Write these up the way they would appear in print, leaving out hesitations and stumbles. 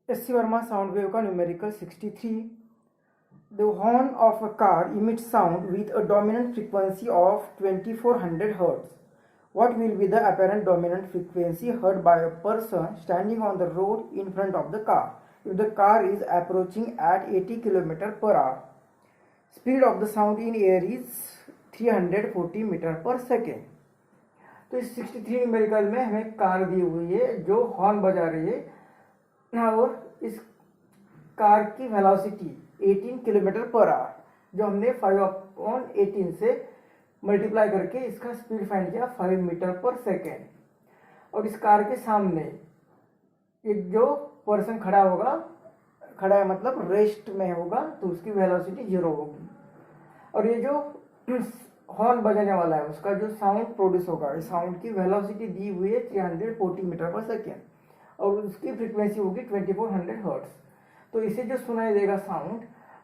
S.C. Verma sound wave का numerical 63. The horn of a car emits sound with a dominant frequency of 2400 Hz. What will be the apparent dominant frequency heard by a person standing on the road in front of the car if the car is approaching at 80 km per hour? Speed of the sound in air is 340 metre पर second. तो इस 63 numerical में हमें car दी हुई है जो horn बजा रही है और इस कार की वेलोसिटी 18 किलोमीटर पर आवर जो हमने 5/18 से मल्टीप्लाई करके इसका स्पीड फाइंड किया 5 मीटर पर सेकेंड. और इस कार के सामने एक जो पर्सन खड़ा होगा, खड़ा है मतलब रेस्ट में होगा, तो उसकी वेलोसिटी 0 होगी. और ये जो हॉर्न बजाने वाला है उसका जो साउंड प्रोड्यूस होगा, इस साउंड की वेलोसिटी दी हुई है 340 मीटर पर सेकेंड और उसकी फ्रीक्वेंसी होगी 2400 हर्ट्ज. तो इसे जो सुनाई देगा साउंड,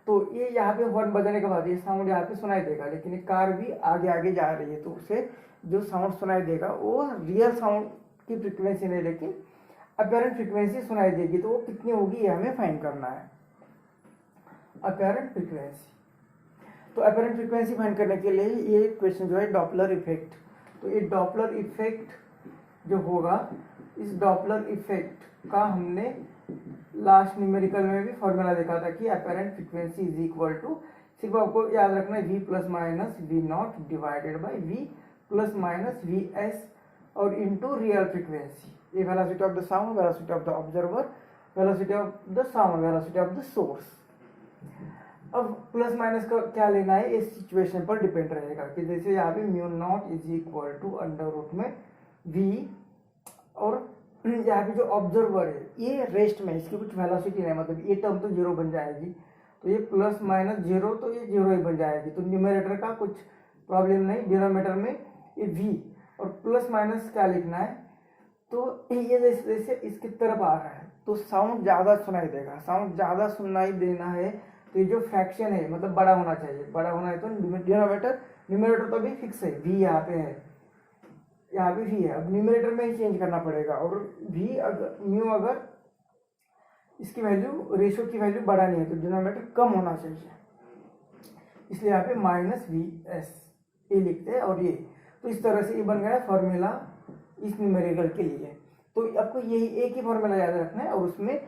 तो ये यहाँ पे हॉर्न बजाने के बाद ये साउंड यहाँ पे सुनाई देगा, लेकिन एक कार भी आगे आगे जा रही है तो उसे जो साउंड सुनाई देगा वो रियल साउंड की फ्रीक्वेंसी नहीं लेकिन अपैरेंट फ्रीक्वेंसी सुनाई देगी. तो वो कितनी होगी ये हमें फाइंड करना है, अपैरेंट फ्रीक्वेंसी. तो अपैरेंट फ्रीक्वेंसी फाइंड करने के लिए ये क्वेश्चन जो है डॉपलर इफेक्ट. तो ये डॉपलर इफेक्ट जो होगा, इस डॉपलर इफेक्ट का हमने लास्ट न्यूमेरिकल में भी फॉर्मूला देखा था कि apparent frequency is equal to, सिर्फ आपको याद रखना है v plus minus v naught divided by v plus minus v s और इनटू रियल फ्रीक्वेंसी. ये velocity of the sound, velocity of the observer, velocity of the sound, velocity of the source. अब plus minus का क्या लेना है, इस situation पर depend रहेगा कि जैसे यहाँ पे mu naught is equal to under root में v और यहाँ पे जो ऑब्जर्वर है ये रेस्ट में, इसकी कुछ वेलोसिटी नहीं, मतलब ये टर्म तो 0 बन जाएगी. तो ये प्लस माइनस 0 तो ये 0 ही बन जाएगी. तो न्यूमरेटर का कुछ प्रॉब्लम नहीं, डिनोमिनेटर में ये v और प्लस माइनस क्या लिखना है. तो ये जैसे जैसे इसकी तरफ आ रहा है तो साउंड ज़्यादा सुनाई देगा. साउंड ज़्यादा सुनाई देना है तो ये जो फ्रैक्शन है मतलब बड़ा होना चाहिए. बड़ा होना है तो डिनोमिनेटर, न्यूमरेटर तो अभी फिक्स है, v यहाँ पे है, यहाँ भी v है. अब न्यूमरेटर में ही चेंज करना पड़ेगा और v अगर म्यू अगर इसकी वैल्यू, रेशियो की वैल्यू बढ़ानी है तो डिनोमिनेटर कम होना चाहिए, इसलिए यहाँ पे माइनस वी एस ये लिखते हैं. और ये तो इस तरह से ये बन गया फॉर्मूला इस न्यूमेरिकल के लिए. तो आपको यही एक ही फॉर्मूला याद रखना है और उसमें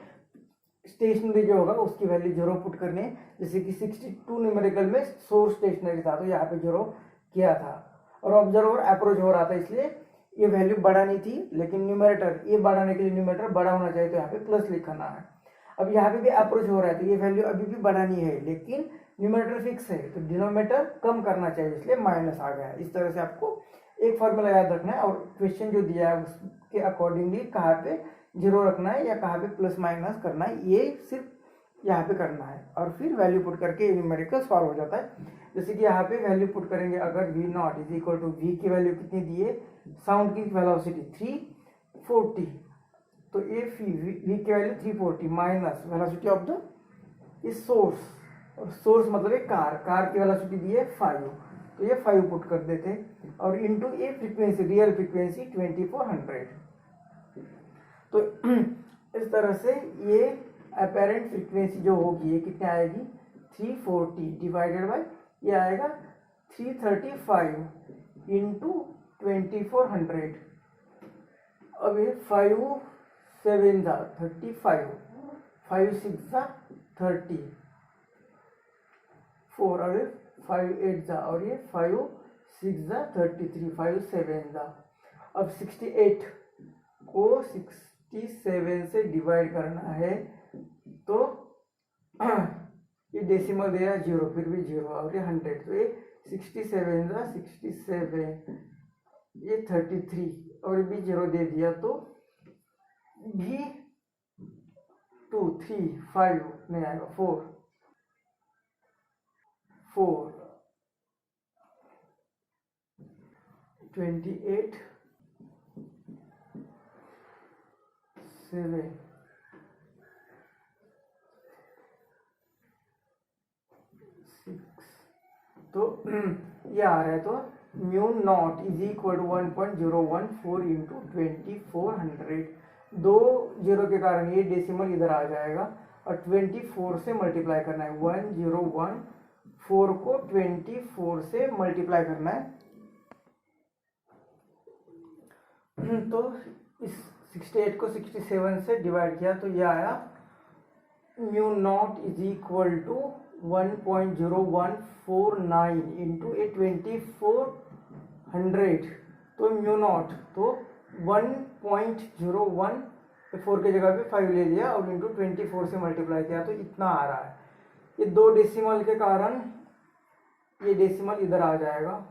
स्टेशनरी जो होगा उसकी वैल्यू 0 पुट करनी है. जैसे कि 62 न्यूमेरिकल में सोर्स स्टेशनरी था तो यहाँ पे 0 किया था और ऑब्जर्वर अप्रोच हो रहा था, इसलिए ये वैल्यू बढ़ानी थी. लेकिन न्यूमरेटर, ये बढ़ाने के लिए न्यूमरेटर बड़ा होना चाहिए तो यहाँ पे प्लस लिखना है. अब यहाँ पे भी अप्रोच हो रहा है तो ये वैल्यू अभी भी बढ़ानी है, लेकिन न्यूमरेटर फिक्स है तो डिनोमिनेटर कम करना चाहिए, इसलिए माइनस आ गया. इस तरह से आपको एक फॉर्मूला याद रखना है और क्वेश्चन जो दिया है उसके अकॉर्डिंगली कहाँ पे 0 रखना है या कहाँ पे प्लस माइनस करना है, ये सिर्फ यहाँ पे करना है. और फिर वैल्यू पुट करके न्यूमेरिकल सॉल्व हो जाता है. जैसे कि यहाँ पे वैल्यू पुट करेंगे, अगर v naught is equal to v की वैल्यू कितनी दी है, साउंड की वेलोसिटी 340, तो ये v की value 340 minus velocity of the इस सोर्स, और सोर्स मतलब एक कार की वेलोसिटी दी है 5, तो ये 5 पुट कर देते और इनटू ये फ्रीक्वेंसी, रियल फ्रीक्वेंसी 2400. तो इस तरह से ये अपैरेंट फ्रीक्वेंसी जो होगी ये कितनी आएगी, 340 डिवाइडेड बाय ये आएगा 335 इंटू 2400. अब ये 5 7 जा 35, 5 6 जा 30, 4 और 5 8 जा और ये 5 6 जा 33, 5 7 जा. अब 68 को 67 से डिवाइड करना है तो ये डेसिमल दिया 0, फिर भी 0 और ये 100, तो ये 67 जा 67, ये 33 और भी 0 दे दिया तो भी 2 3 5 नहीं आएगा, 4 28 7 6. तो ये आ रहा है तो mu naught is equal to 1.014 into 2400. 2 zero के कारण ये डेसिमल इधर आ जाएगा और 24 से मल्टीप्लाई करना है। 1014 को 24 से मल्टीप्लाई करना है। तो इस 68 को 67 से डिवाइड किया तो ये आया mu naught is equal to 1.0149 into e 2400। तो म्यू नॉट तो 1.01, 4 के जगह पे 5 ले लिया और इंटू 24 से मल्टीप्लाई किया तो इतना आ रहा है। ये 2 डेसिमल के कारण ये डेसिमल इधर आ जाएगा,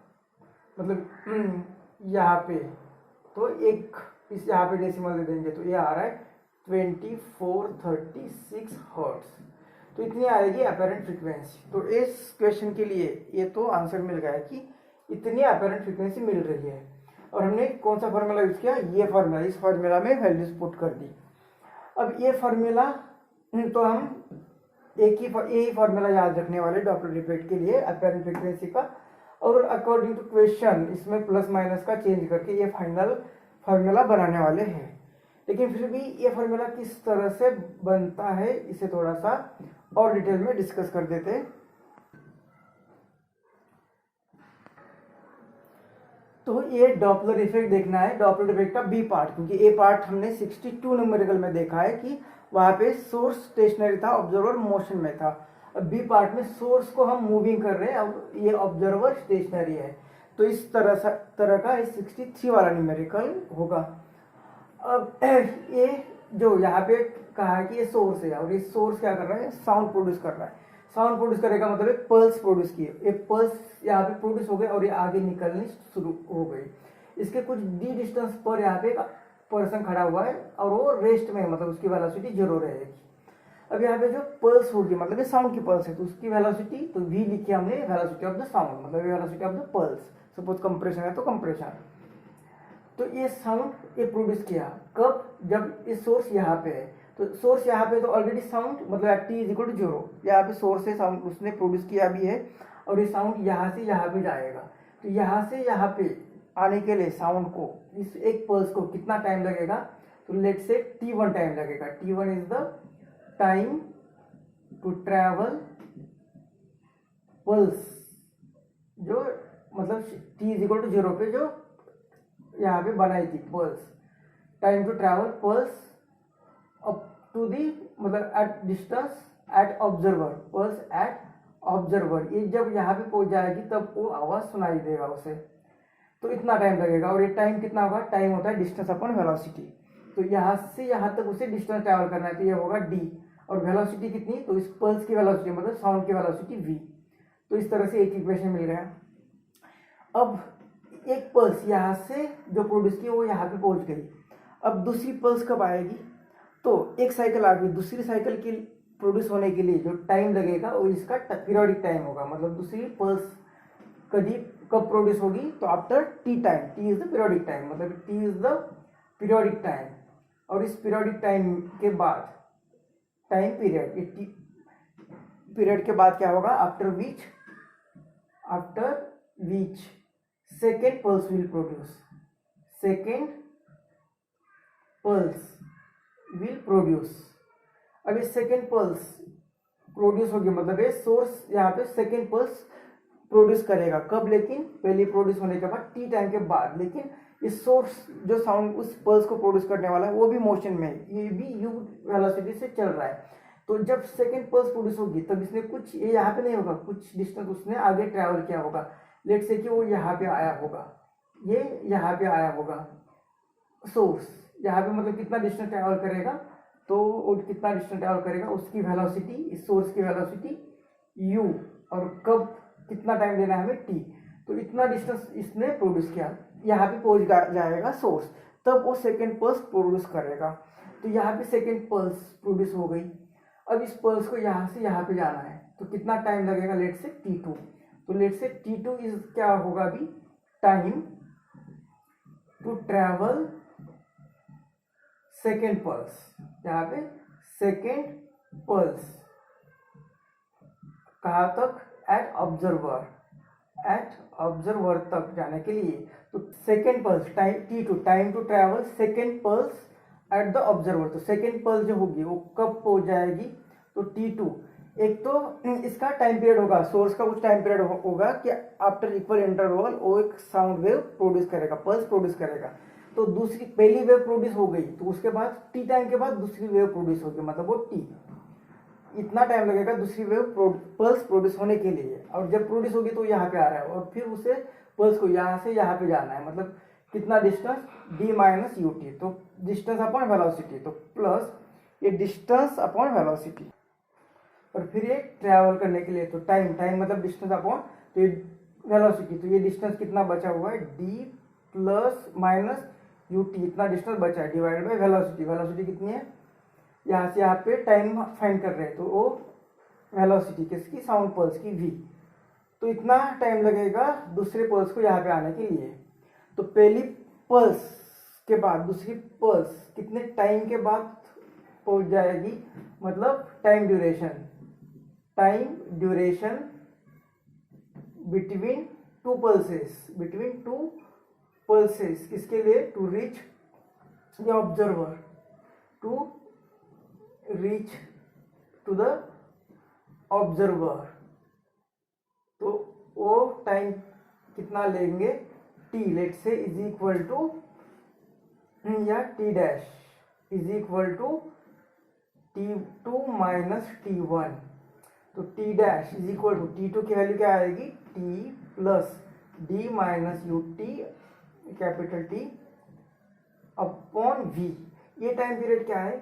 मतलब यहाँ पे तो एक इस यहाँ पे डेसिमल दे देंगे तो ये आ रहा है 2436 हर्ट्ज। तो इतनी आएगी अपैरेंट फ्रीक्वेंसी। तो इस क्वेश्चन के लिए ये तो आंसर मिल गया कि इतनी अपैरेंट फ्रीक्वेंसी मिल रही है। और हमने कौन सा फार्मूला यूज किया, ये फार्मूला, इस फार्मूला में वैल्यूज पुट कर दी। अब ये फार्मूला तो हम एक ही फार्मूला याद रखने वाले डॉपलर इफेक्ट के लिए अपैरेंट फ्रीक्वेंसी का, और अकॉर्डिंग टू क्वेश्चन इसमें प्लस माइनस का चेंज करके ये फाइनल फार्मूला बनाने वाले हैं। लेकिन फिर भी ये फार्मूला किस तरह से बनता है इसे थोड़ा सा और डिटेल में डिस्कस कर देते हैं। तो ये डॉपलर इफेक्ट देखना है, डॉपलर इफेक्ट का बी पार्ट, क्योंकि ए पार्ट हमने 62 न्यूमेरिकल में देखा है कि वहां पे सोर्स स्टेशनरी था, ऑब्जर्वर मोशन में था। अब बी पार्ट में सोर्स को हम मूविंग कर रहे हैं और ये ऑब्जर्वर स्टेशनरी है। तो इस तरह का 63 वाला न्यूमेरिकल होगा। अब ये जो यहाँ पे कहा है कि ये सोर्स है और ये सोर्स क्या कर रहा है, साउंड प्रोड्यूस कर रहा है। साउंड प्रोड्यूस करेगा मतलब एक पल्स प्रोड्यूस की, एक पल्स यहाँ पे प्रोड्यूस हो गई और ये आगे निकलनी शुरू हो गई। इसके कुछ डी डिस्टेंस पर यहाँ पे पर्सन खड़ा हुआ है और वो रेस्ट में, मतलब उसकी वेलोसिटी 0 रहेगी। अब यहाँ पे जो पल्स होगी मतलब ये साउंड की पल्स है तो उसकी वेलोसिटी तो v लिखी हमने, वेलोसिटी ऑफ द साउंड मतलब velocity of the pulse. Suppose compression है तो कंप्रेशन। तो ये साउंड ये प्रोड्यूस किया कब, जब ये सोर्स यहाँ पे है। तो सोर्स यहाँ पे तो ऑलरेडी साउंड मतलब t इज इक्वल टू 0, यहाँ पे सोर्स है, साउंड उसने प्रोड्यूस किया भी है और ये साउंड यहाँ से यहाँ पे जाएगा। तो यहाँ से यहाँ पे आने के लिए साउंड को, इस एक पल्स को कितना टाइम लगेगा, तो लेट से t1 टाइम लगेगा। t1 is the time to travel pulse, जो मतलब t इज इक्वल टू 0 पे जो यहाँ पे बनाई थी pulse, time to travel pulse up to the मतलब at distance at observer, pulse at observer. ये जब यहाँ पे पहुंच जाएगी तब वो आवाज सुनाई देगा उसे। तो इतना टाइम लगेगा और ये टाइम कितना होगा, टाइम होता है डिस्टेंस अपॉन वेलोसिटी। तो यहाँ से यहाँ तक उसे डिस्टेंस ट्रैवल करना है तो ये होगा d, और वेलोसिटी कितनी, तो इस पल्स की वेलोसिटी मतलब साउंड की वेलोसिटी v। तो इस तरह से एक इक्वेशन मिल गया। अब एक पल्स यहाँ से जो प्रोड्यूस की वो यहाँ पे पहुंच गई। अब दूसरी पल्स कब आएगी, तो एक साइकिल आ गई, दूसरी साइकिल की प्रोड्यूस होने के लिए जो टाइम लगेगा वो इसका पीरियोडिक टाइम होगा। मतलब दूसरी पल्स कब प्रोड्यूस होगी, तो after t time, t is the periodic time, मतलब t is the periodic time. और इस पीरियोडिक टाइम के बाद टाइम पीरियड, ये टी पीरियड के बाद क्या होगा, after which second pulse will produce, second pulse will produce. अब ये सेकेंड पल्स प्रोड्यूस होगी मतलब ये सोर्स यहाँ पे सेकेंड पल्स प्रोड्यूस करेगा कब, लेकिन पहले प्रोड्यूस होने के बाद टी टाइम के बाद। लेकिन इस सोर्स जो साउंड उस पल्स को प्रोड्यूस करने वाला है वो भी मोशन में है, ये भी u वेलोसिटी से चल रहा है। तो जब सेकेंड पल्स प्रोड्यूस होगी तब इसने कुछ, ये यहाँ पे नहीं होगा, कुछ डिस्टेंस उसने आगे ट्रैवल किया होगा। लेट से कि वो यहाँ पे आया होगा, ये यहाँ पे आया होगा सोर्स, यहाँ पे मतलब कितना डिस्टेंस ट्रैवल करेगा, तो वो कितना डिस्टेंस ट्रैवल करेगा उसकी वेलोसिटी, इस सोर्स की वेलोसिटी u, और कब कितना टाइम लेना है हमें t। तो इतना डिस्टेंस इसने प्रोड्यूस किया, यहाँ पे पहुंच जाएगा सोर्स, तब वो सेकेंड पल्स प्रोड्यूस करेगा। तो यहाँ पे सेकेंड पल्स प्रोड्यूस हो गई। अब इस पल्स को यहाँ से यहाँ पे जाना है तो कितना टाइम लगेगा, लेट से t2। तो लेट से t2 इज क्या होगा अभी, time to travel second pulse, यहाँ पे सेकेंड पल्स कहाँ तक, एट ऑब्जर्वर तक जाने के लिए। तो second pulse time t2, time to travel second pulse at the observer. तो सेकेंड पल्स जो होगी वो कब हो जाएगी, तो T2। एक तो इसका टाइम पीरियड होगा, सोर्स का कुछ टाइम पीरियड होगा कि आफ्टर इक्वल इंटरवल वो एक साउंड वेव प्रोड्यूस करेगा, पल्स प्रोड्यूस करेगा। तो दूसरी पहली वेव प्रोड्यूस हो गई, तो उसके बाद T टाइम के बाद दूसरी वेव प्रोड्यूस होगी, मतलब वो T, इतना टाइम लगेगा दूसरी वेव पल्स प्रोड्यूस होने के लिए। और जब प्रोड्यूस होगी तो यहाँ पे आ रहा है और फिर उसे पल्स को यहाँ से यहाँ पे जाना है, मतलब कितना distance, d minus u T. तो डिस्टेंस अपॉन वेलोसिटी, तो प्लस ये डिस्टेंस अपॉन वेलोसिटी, और फिर ये ट्रैवल करने के लिए तो टाइम मतलब डिस्टेंस अपॉन तो ये वेलोसिटी। तो ये डिस्टेंस कितना बचा हुआ है, d plus minus u T, इतना डिस्टेंस बचा है डिवाइडेड बाई वेलोसिटी। वेलोसिटी कितनी है, यहाँ से यहाँ पे टाइम फाइंड कर रहे हैं, तो वो वेलोसिटी किसकी, साउंड पल्स की v। तो इतना टाइम लगेगा दूसरे पल्स को यहाँ पे आने के लिए। तो पहली पल्स के बाद दूसरी पल्स कितने टाइम के बाद पहुंच जाएगी, मतलब time duration between two pulses, किसके लिए, to reach the observer, to reach to the observer. तो वो टाइम कितना लेंगे, t let's say is equal to या t dash is equal to T2 minus T1। तो t dash is equal to T2 की value क्या आएगी, t plus d minus u t capital T upon v। ये time period क्या है,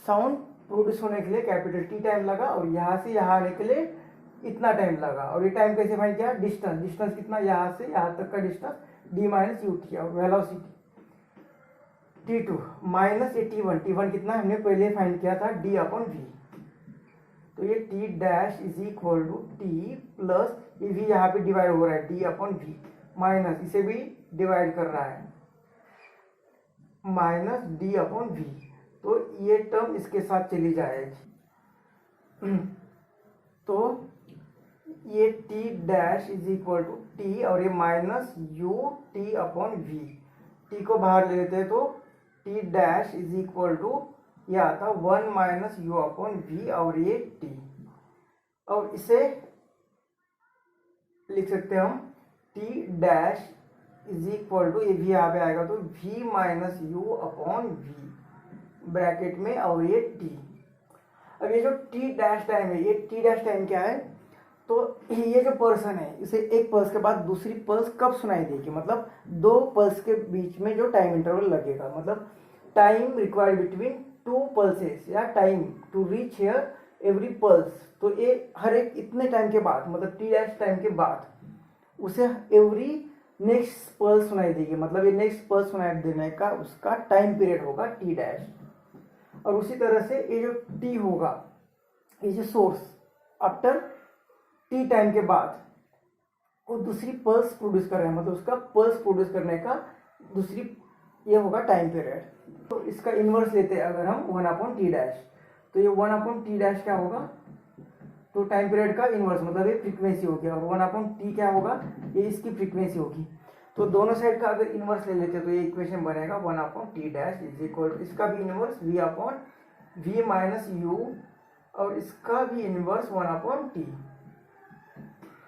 sound produce होने के लिए कैपिटल T टाइम लगा और यहाँ से यहाँ आने के लिए इतना टाइम लगा। और ये टाइम कैसे फाइंड किया, डिस्टेंस कितना, यहाँ से यहाँ तक का distance d minus u T, और वेलोसिटी T2 माइनस ये T1 कितना हमने पहले फाइंड किया था, d अपॉन v। तो ये t dash is equal to t plus ये v यहाँ पे डिवाइड हो रहा है d अपॉन v, माइनस इसे भी डिवाइड कर रहा है माइनस d अपॉन v। तो ये टर्म इसके साथ चली जाएगी। तो ये t dash is equal to t और ये minus u t upon v, t को बाहर ले लेते हैं तो t dash is equal to ये आता 1 माइनस यू अपॉन v और ये t, और इसे लिख सकते हैं हम t dash is equal to ये v यहाँ पे आएगा तो v minus u upon v bracket में और ये t। अब ये जो t डैश टाइम है, ये t डैश टाइम क्या है, तो ये जो पर्सन है इसे एक पल्स के बाद दूसरी पल्स कब सुनाई देगी, मतलब दो पल्स के बीच में जो टाइम इंटरवल लगेगा, मतलब time required between two pulses या time to reach here every pulse. तो ये हर एक इतने टाइम के बाद, मतलब t डैश टाइम के बाद उसे एवरी नेक्स्ट पल्स सुनाई देगी, मतलब ये नेक्स्ट पल्स सुनाई देने का उसका टाइम पीरियड होगा t डैश। और उसी तरह से ये जो t होगा, ये जो सोर्स आफ्टर t टाइम के बाद वो दूसरी पल्स प्रोड्यूस कर रहे हैं, मतलब उसका पल्स प्रोड्यूस करने का दूसरी ये होगा टाइम पीरियड। तो इसका इन्वर्स लेते हैं अगर हम 1 अपॉन टी डैश, तो ये 1 अपॉन टी डैश क्या होगा, तो टाइम पीरियड का इन्वर्स मतलब ये फ्रीक्वेंसी होगी, और 1 अपॉन टी क्या होगा, ये इसकी फ्रीक्वेंसी होगी। तो दोनों साइड का अगर इन्वर्स ले लेते हैं तो ये इक्वेशन बनेगा 1 upon t dash is equal to इसका भी inverse v upon v minus u, और इसका भी इन्वर्स 1 अपॉन टी।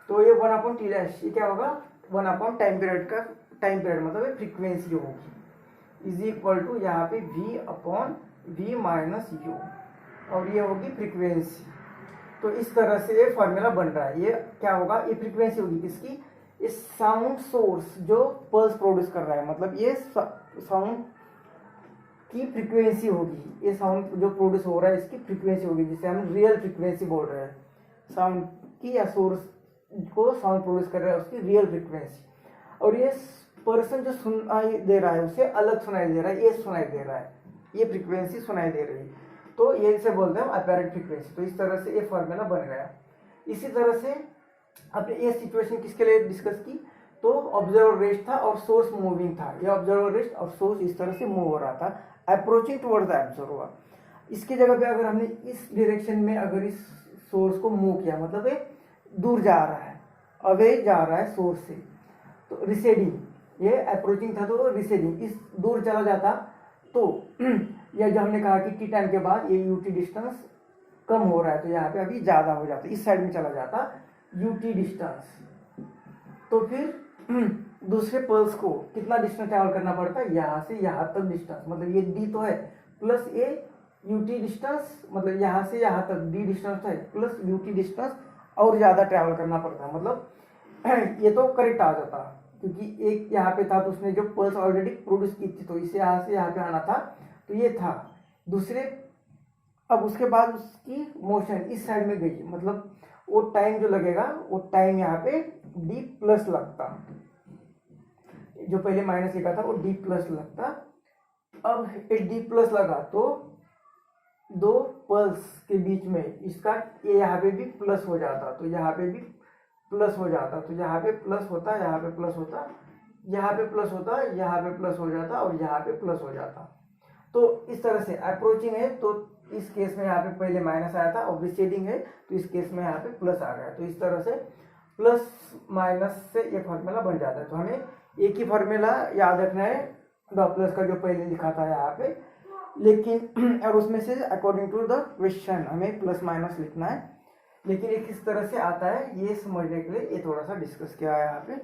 तो ये 1 अपॉन टी डैश ये क्या होगा, 1 अपॉन टाइम पीरियड का टाइम पीरियड मतलब ये फ्रीक्वेंसी होगी इज इक्वल टू यहाँ पे v upon v minus u, और ये होगी फ्रीक्वेंसी। तो इस तरह से ये फॉर्मूला बन रहा है। ये क्या होगा, ये फ्रीक्वेंसी होगी किसकी, इस साउंड सोर्स जो पल्स प्रोड्यूस कर रहा है, मतलब ये साउंड की फ्रीक्वेंसी होगी, ये साउंड जो प्रोड्यूस हो रहा है इसकी फ्रीक्वेंसी होगी, जिसे हम रियल फ्रीक्वेंसी बोल रहे हैं साउंड की, या सोर्स को साउंड प्रोड्यूस कर रहा है उसकी रियल फ्रीक्वेंसी। और ये पर्सन जो सुनाई दे रहा है उसे अलग सुनाई दे रहा है, ये सुनाई दे रहा है, ये फ्रीक्वेंसी सुनाई दे रही है, तो ये इसे बोलते हैं अपैरेंट फ्रीक्वेंसी। तो इस तरह से ये फॉर्मूला बन गया। इसी तरह से आपने ये सिचुएशन किसके लिए डिस्कस की, तो ऑब्जर्वर रेस्ट था और सोर्स मूविंग था, ये ऑब्जर्वर रेस्ट और सोर्स इस तरह से मूव हो रहा था अप्रोचिंग टुवर्ड्स द ऑब्जर्वर। इसकी जगह पे अगर हमने इस डायरेक्शन में अगर इस सोर्स को मूव किया, मतलब ये दूर जा रहा है, अवे जा रहा है सोर्स से, तो रिसेडिंग, ये अप्रोचिंग था तो रिसेडिंग, इस दूर चला जाता तो यह जब हमने कहा कि टी टाइम के बाद ये यूटी डिस्टेंस कम हो रहा है, तो यहाँ पे अभी ज़्यादा हो जाता, इस साइड में चला जाता यूटी डिस्टेंस। तो फिर दूसरे पल्स को कितना डिस्टेंस ट्रैवल करना पड़ता है, यहाँ से यहाँ तक डिस्टेंस, मतलब ये डी तो है प्लस ए यूटी डिस्टेंस, मतलब यहाँ से यहाँ तक डी डिस्टेंस है प्लस यूटी डिस्टेंस और ज़्यादा ट्रैवल करना पड़ता है। मतलब ये तो करेक्ट आ जाता, क्योंकि एक यहाँ पे था तो उसने जो पल्स ऑलरेडी प्रोड्यूस की थी, तो इसे यहाँ से यहाँ पे आना था, तो ये था दूसरे। अब उसके बाद उसकी मोशन इस साइड में गई, मतलब वो टाइम जो लगेगा वो टाइम यहाँ पे डी प्लस लगता, जो पहले माइनस लिखा था वो डी प्लस लगता। अब डी प्लस लगा तो दो पल्स के बीच में इसका ये यहाँ पे भी प्लस हो जाता, तो यहाँ पे भी प्लस हो जाता, तो यहाँ पे प्लस होता, यहाँ पे प्लस होता, यहाँ पे प्लस होता, यहाँ पे प्लस हो जाता और यहाँ पे प्लस हो जाता। तो इस तरह से अप्रोचिंग है तो इस केस में यहाँ पे पहले माइनस आया था, और रिसेडिंग है तो इस केस में यहाँ पे प्लस आ गया। तो इस तरह से प्लस माइनस से ये फॉर्मूला बन जाता है। तो हमें एक ही फॉर्मूला याद रखना है डॉपलर्स का जो पहले लिखा था यहाँ पे, लेकिन और उसमें से अकॉर्डिंग टू द क्वेश्चन हमें प्लस माइनस लिखना है। लेकिन ये किस तरह से आता है ये समझने के लिए ये थोड़ा सा डिस्कस किया है यहाँ पे।